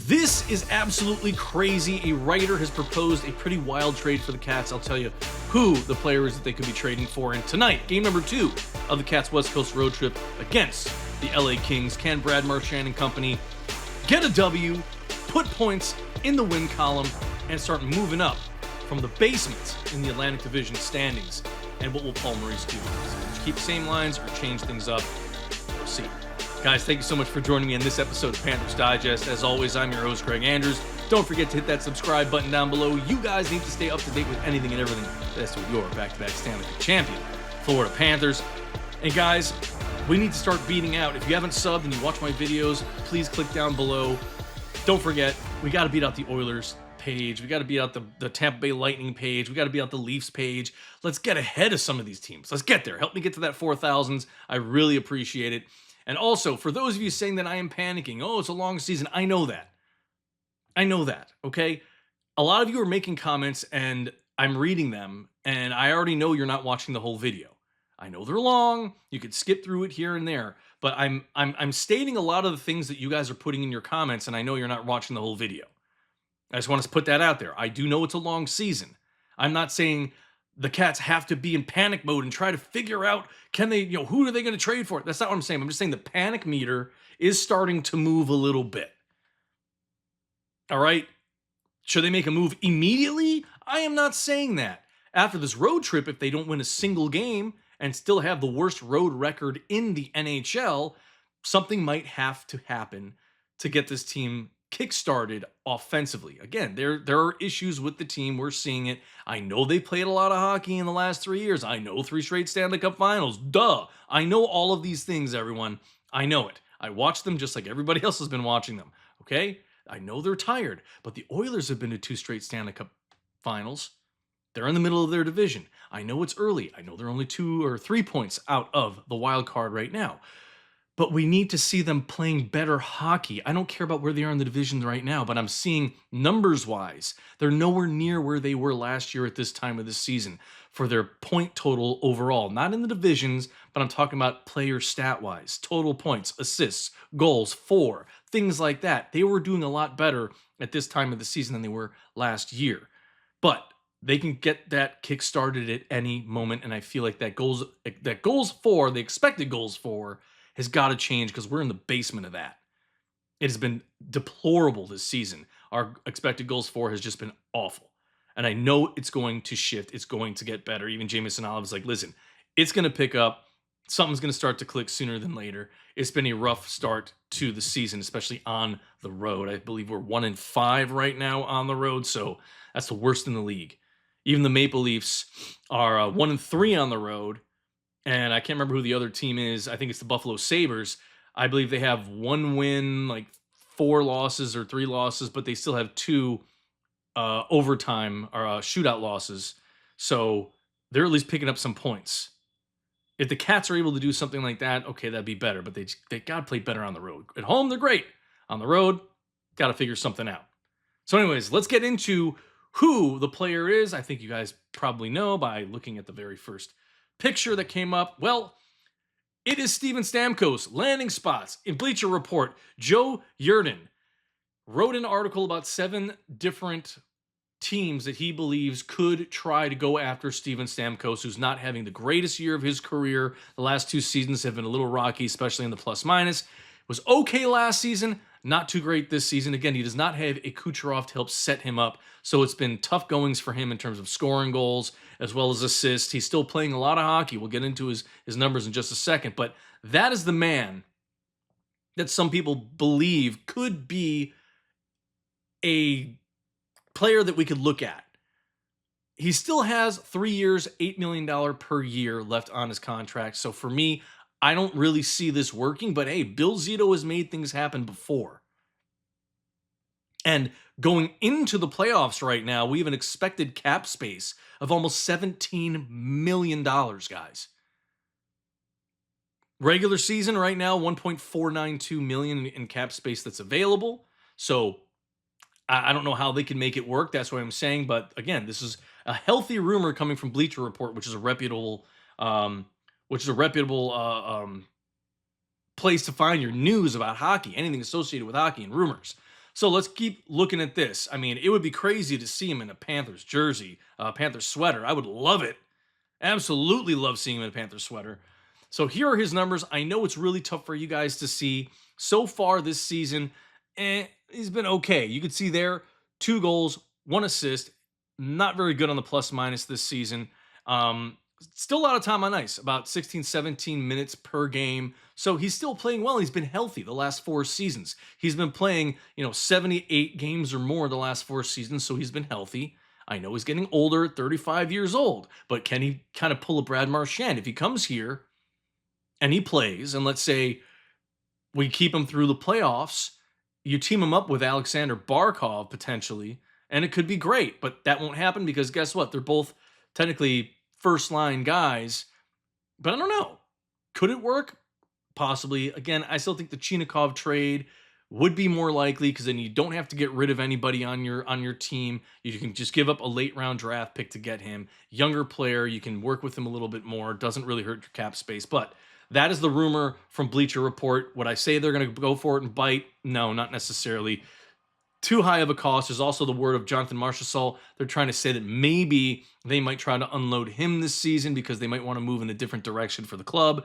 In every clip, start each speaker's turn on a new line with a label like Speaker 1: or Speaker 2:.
Speaker 1: This is absolutely crazy. A writer has proposed a pretty wild trade for the Cats. I'll tell you who the player is that they could be trading for. And tonight, game number 2 of the Cats West Coast road trip against the LA Kings. Can Brad Marchand and company get a W, put points in the win column, and start moving up from the basement in the Atlantic Division standings? And what will Paul Maurice do? Keep the same lines or change things up? We'll see. Guys, thank you so much for joining me in this episode of Panthers Digest. As always, I'm your host, Greg Andrews. Don't forget to hit that subscribe button down below. You guys need to stay up to date with anything and everything that's with your back-to-back Stanley Cup champion, Florida Panthers. And guys, we need to start beating out. If you haven't subbed and you watch my videos, please click down below. Don't forget, we got to beat out the Oilers page. We got to beat out the Tampa Bay Lightning page. We got to beat out the Leafs page. Let's get ahead of some of these teams. Let's get there. Help me get to that 4,000s. I really appreciate it. And also, for those of you saying that I am panicking, oh, it's a long season, I know that. I know that, okay? A lot of you are making comments, and I'm reading them, and I already know you're not watching the whole video. I know they're long. You could skip through it here and there, but I'm stating a lot of the things that you guys are putting in your comments, and I know you're not watching the whole video. I just want to put that out there. I do know it's a long season. I'm not saying the Cats have to be in panic mode and try to figure out, can they, who are they going to trade for? That's not what I'm saying. I'm just saying the panic meter is starting to move a little bit. All right? Should they make a move immediately? I am not saying that. After this road trip, if they don't win a single game and still have the worst road record in the NHL, something might have to happen to get this team kick-started offensively. Again, there are issues with the team. We're seeing it. I know they played a lot of hockey in the last 3 years. I know 3 straight Stanley Cup Finals. Duh. I know all of these things, everyone. I know it. I watch them just like everybody else has been watching them. Okay? I know they're tired, but the Oilers have been to 2 straight Stanley Cup Finals. They're in the middle of their division. I know it's early. I know they're only 2 or 3 points out of the wild card right now. But we need to see them playing better hockey. I don't care about where they are in the division right now, but I'm seeing numbers-wise, they're nowhere near where they were last year at this time of the season for their point total overall. Not in the divisions, but I'm talking about player stat-wise. Total points, assists, goals, for, things like that. They were doing a lot better at this time of the season than they were last year. But they can get that kick-started at any moment, and I feel like the expected goals for, has got to change because we're in the basement of that. It has been deplorable this season. Our expected goals for has just been awful. And I know it's going to shift. It's going to get better. Even Jameson Olive is like, listen, it's going to pick up. Something's going to start to click sooner than later. It's been a rough start to the season, especially on the road. I believe we're 1-5 right now on the road, so that's the worst in the league. Even the Maple Leafs are 1-3 on the road. And I can't remember who the other team is. I think it's the Buffalo Sabres. I believe they have 1 win, like 4 losses or 3 losses, but they still have 2 overtime or shootout losses. So they're at least picking up some points. If the Cats are able to do something like that, okay, that'd be better. But they got to play better on the road. At home, they're great. On the road, got to figure something out. So anyways, let's get into who the player is. I think you guys probably know by looking at the very first picture that came up. Well, it is Steven Stamkos. Landing spots in Bleacher Report. Joe Yerdon wrote an article about 7 different teams that he believes could try to go after Steven Stamkos, who's not having the greatest year of his career. The last 2 seasons have been a little rocky, especially in the plus-minus. Was okay last season, not too great this season. Again, he does not have a Kucherov to help set him up, so it's been tough goings for him in terms of scoring goals as well as assists. He's still playing a lot of hockey. We'll get into his numbers in just a second, but that is the man that some people believe could be a player that we could look at. He still has 3 years, $8 million per year left on his contract, so for me, I don't really see this working, but hey, Bill Zito has made things happen before. And going into the playoffs right now, we have an expected cap space of almost $17 million, guys. Regular season right now, $1.492 million in cap space that's available. So I don't know how they can make it work. That's what I'm saying. But again, this is a healthy rumor coming from Bleacher Report, which is a reputable place to find your news about hockey, anything associated with hockey and rumors. So let's keep looking at this. I mean, it would be crazy to see him in a Panthers jersey, Panthers sweater. I would love it. Absolutely love seeing him in a Panthers sweater. So here are his numbers. I know it's really tough for you guys to see. So far this season, he's been okay. You could see there 2 goals, 1 assist. Not very good on the plus minus this season. Still a lot of time on ice, about 16, 17 minutes per game. So he's still playing well. He's been healthy the last 4 seasons. He's been playing, 78 games or more the last 4 seasons. So he's been healthy. I know he's getting older, 35 years old, but can he kind of pull a Brad Marchand? If he comes here and he plays, and let's say we keep him through the playoffs, you team him up with Aleksander Barkov potentially, and it could be great, but that won't happen because guess what? They're both technically first line guys, but I don't know. Could it work? Possibly. Again, I still think the Chinikov trade would be more likely because then you don't have to get rid of anybody on your team. You can just give up a late round draft pick to get him. Younger player, you can work with him a little bit more. Doesn't really hurt your cap space, but that is the rumor from Bleacher Report. Would I say they're going to go for it and bite? No, not necessarily. Too high of a cost. There's also the word of Jonathan Marchessault. They're trying to say that maybe they might try to unload him this season because they might want to move in a different direction for the club.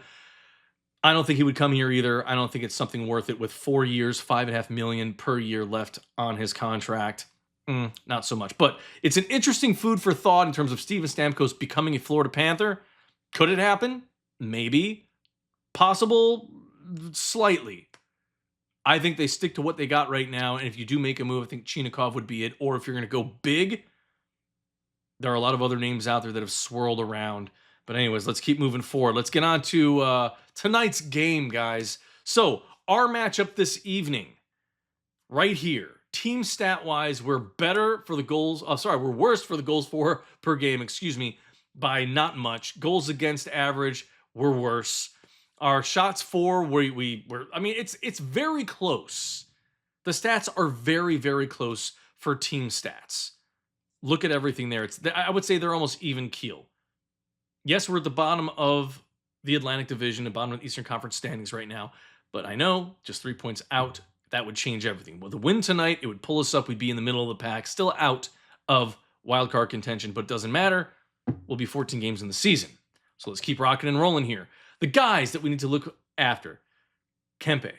Speaker 1: I don't think he would come here either. I don't think it's something worth it with 4 years, $5.5 million per year left on his contract. Not so much. But it's an interesting food for thought in terms of Steven Stamkos becoming a Florida Panther. Could it happen? Maybe. Possible? Slightly. I think they stick to what they got right now. And if you do make a move, I think Chinikov would be it. Or if you're going to go big, there are a lot of other names out there that have swirled around. But anyways, let's keep moving forward. Let's get on to tonight's game, guys. So our matchup this evening, right here, team stat-wise, we're better for the goals. We're worse for the goals for per game, by not much. Goals against average, we're worse. Our shots for, it's very close. The stats are very, very close for team stats. Look at everything there. I would say they're almost even keel. Yes, we're at the bottom of the Atlantic Division, the bottom of the Eastern Conference standings right now. But I know, just 3 points out, that would change everything. With a win tonight, it would pull us up. We'd be in the middle of the pack, still out of wildcard contention, but it doesn't matter. We'll be 14 games in the season. So let's keep rocking and rolling here. The guys that we need to look after. Kempe,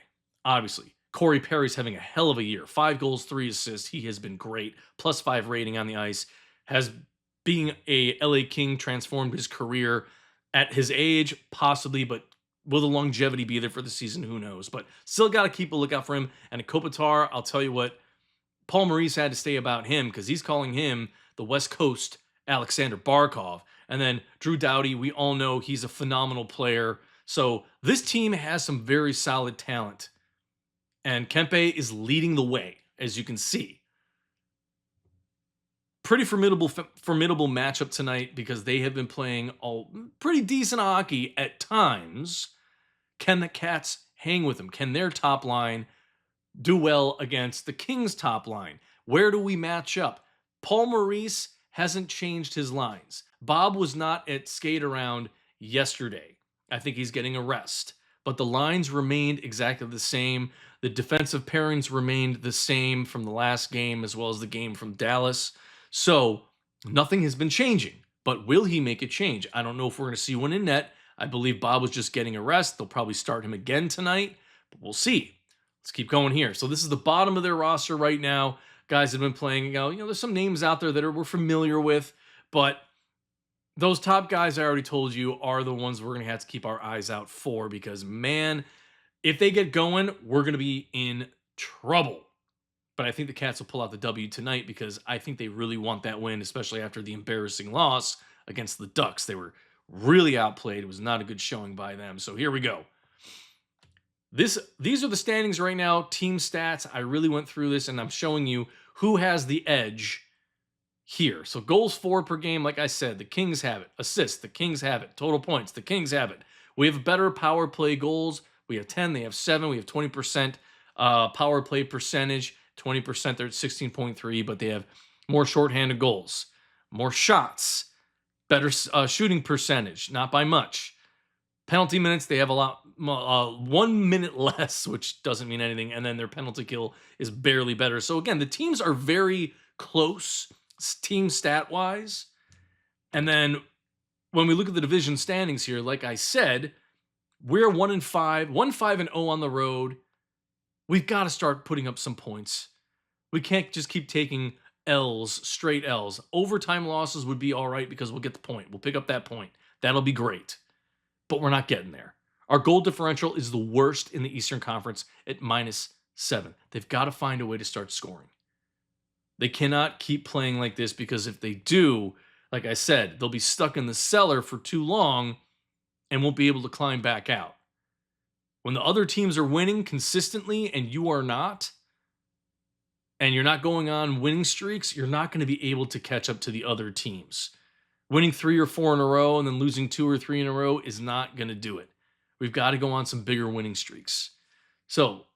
Speaker 1: obviously. Corey Perry's having a hell of a year. 5 goals, 3 assists. He has been great. +5 rating on the ice. Has being a LA King transformed his career at his age, possibly, but will the longevity be there for the season? Who knows? But still got to keep a lookout for him. And a Kopitar, I'll tell you what, Paul Maurice had to say about him because he's calling him the West Coast Aleksander Barkov. And then Drew Doughty, we all know he's a phenomenal player. So this team has some very solid talent. And Kempe is leading the way, as you can see. Pretty formidable matchup tonight because they have been playing all pretty decent hockey at times. Can the Cats hang with them? Can their top line do well against the Kings' top line? Where do we match up? Paul Maurice hasn't changed his lines. Bob was not at skate around yesterday. I think he's getting a rest. But the lines remained exactly the same. The defensive pairings remained the same from the last game as well as the game from Dallas. So nothing has been changing, but will he make a change? I don't know if we're going to see one in net. I believe Bob was just getting a rest. They'll probably start him again tonight, but we'll see. Let's keep going here. So this is the bottom of their roster right now. Guys have been playing, there's some names out there that we're familiar with, but those top guys I already told you are the ones we're going to have to keep our eyes out for because, man, if they get going, we're going to be in trouble. But I think the Cats will pull out the W tonight because I think they really want that win, especially after the embarrassing loss against the Ducks. They were really outplayed. It was not a good showing by them. So here we go. These are the standings right now, team stats. I really went through this, and I'm showing you who has the edge here. So goals for per game, like I said, the Kings have it. Assists, the Kings have it. Total points, the Kings have it. We have better power play goals. We have 10, they have 7. We have 20% power play percentage. 20%, they're at 16.3, but they have more shorthanded goals, more shots, better shooting percentage, not by much. Penalty minutes, they have a lot 1 minute less, which doesn't mean anything. And then their penalty kill is barely better. So again, the teams are very close team stat wise. And then when we look at the division standings here, like I said, we're 1-5, 1-5-0 on the road. We've got to start putting up some points. We can't just keep taking L's, straight L's. Overtime losses would be all right because we'll get the point. We'll pick up that point. That'll be great. But we're not getting there. Our goal differential is the worst in the Eastern Conference at -7. They've got to find a way to start scoring. They cannot keep playing like this because if they do, like I said, they'll be stuck in the cellar for too long and won't be able to climb back out. When the other teams are winning consistently and you are not, and you're not going on winning streaks, you're not going to be able to catch up to the other teams. Winning 3 or 4 in a row and then losing 2 or 3 in a row is not going to do it. We've got to go on some bigger winning streaks. So,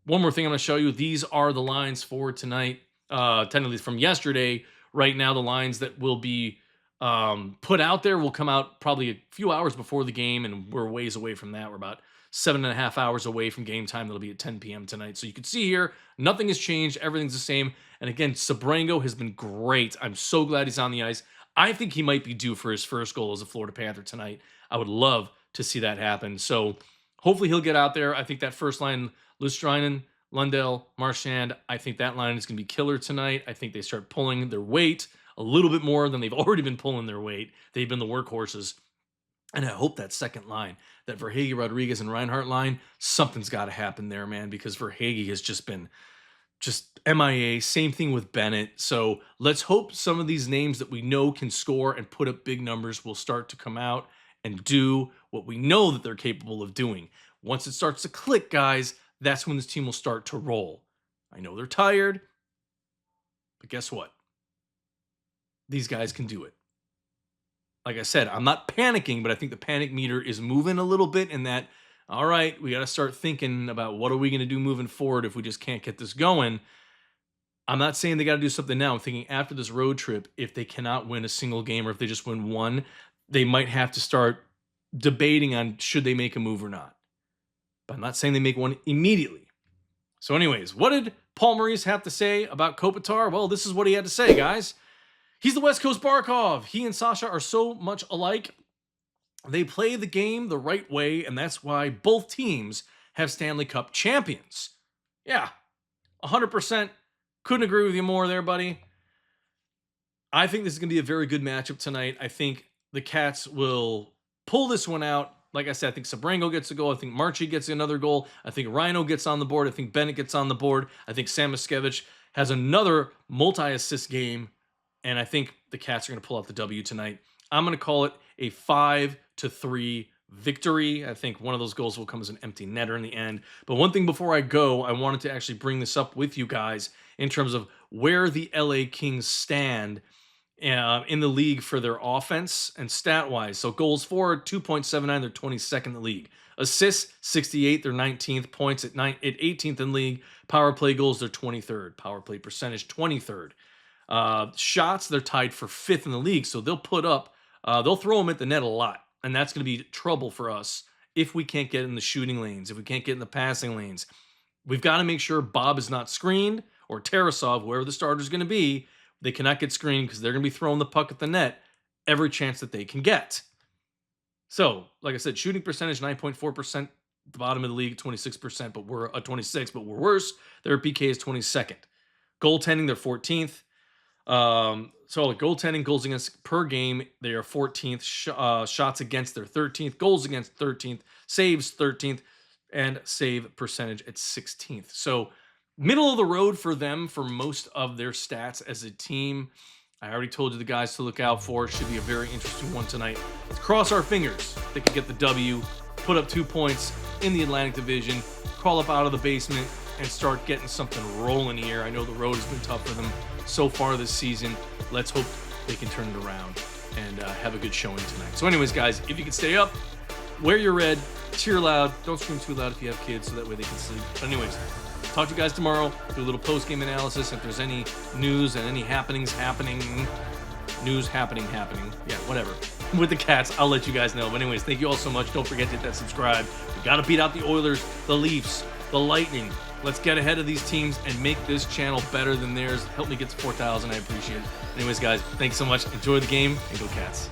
Speaker 1: one more thing I'm going to show you. These are the lines for tonight. Technically from yesterday. Right now, the lines that will be put out there will come out probably a few hours before the game, and we're ways away from that. We're about 7.5 hours away from game time. That'll be at 10 p.m. tonight. So you can see here, nothing has changed. Everything's the same. And again, Sebrango has been great. I'm so glad he's on the ice. I think he might be due for his first goal as a Florida Panther tonight. I would love to see that happen. So hopefully he'll get out there. I think that first line, Lustrainen, Lundell, Marchand, I think that line is going to be killer tonight. I think they start pulling their weight a little bit more than they've already been pulling their weight. They've been the workhorses. And I hope that second line, that Verhaeghe, Rodriguez, and Reinhart line, something's got to happen there, man, because Verhaeghe has just been MIA. Same thing with Bennett. So let's hope some of these names that we know can score and put up big numbers will start to come out and do what we know that they're capable of doing. Once it starts to click, guys, that's when this team will start to roll. I know they're tired, but guess what? These guys can do it. Like I said, I'm not panicking, but I think the panic meter is moving a little bit in that, all right, we got to start thinking about what are we going to do moving forward if we just can't get this going. I'm not saying they got to do something now. I'm thinking after this road trip, if they cannot win a single game or if they just win one, they might have to start debating on should they make a move or not. But I'm not saying they make one immediately. So anyways, what did Paul Maurice have to say about Kopitar? Well, this is what he had to say, guys. He's the West Coast Barkov. He and Sasha are so much alike. They play the game the right way, and that's why both teams have Stanley Cup champions. Yeah, 100%. Couldn't agree with you more there, buddy. I think this is going to be a very good matchup tonight. I think the Cats will pull this one out. Like I said, I think Sebrango gets a goal. I think Marchie gets another goal. I think Rhino gets on the board. I think Bennett gets on the board. I think Sam Miskevich has another multi-assist game. And I think the Cats are going to pull out the W tonight. I'm going to call it a 5-3 victory. I think one of those goals will come as an empty netter in the end. But one thing before I go, I wanted to actually bring this up with you guys in terms of where the LA Kings stand in the league for their offense and stat-wise. So goals for 2.79, they're 22nd in the league. Assists, 68, they're 19th. Points at 18th in league. Power play goals, they're 23rd. Power play percentage, 23rd. Shots, they're tied for 5th in the league. So they'll put up, they'll throw them at the net a lot. And that's going to be trouble for us if we can't get in the shooting lanes, if we can't get in the passing lanes. We've got to make sure Bob is not screened, or Tarasov, whoever the starter is going to be. They cannot get screened because they're going to be throwing the puck at the net every chance that they can get. So, like I said, shooting percentage 9.4%, the bottom of the league 26%, but we're 26, but we're worse. Their PK is 22nd. Goaltending, they're 14th. So goaltending, goals against per game, they are 14th. Shots against, they're 13th. Goals against, 13th. Saves, 13th. And save percentage at 16th. So middle of the road for them for most of their stats as a team. I already told you the guys to look out for. Should be a very interesting one tonight. Let's cross our fingers they can get the W, put up 2 points in the Atlantic Division, crawl up out of the basement, and start getting something rolling here. I know the road has been tough for them so far this season. Let's hope they can turn it around and have a good showing tonight. So anyways, guys, if you can stay up, wear your red, cheer loud. Don't scream too loud if you have kids so that way they can sleep. But anyways, talk to you guys tomorrow. Do a little post-game analysis. If there's any news and any happenings happening news happening. Yeah, whatever. With the Cats, I'll let you guys know. But anyways, thank you all so much. Don't forget to hit that subscribe. We got to beat out the Oilers, the Leafs, the Lightning. Let's get ahead of these teams and make this channel better than theirs. Help me get to 4,000. I appreciate it. Anyways, guys, thanks so much. Enjoy the game and go Cats.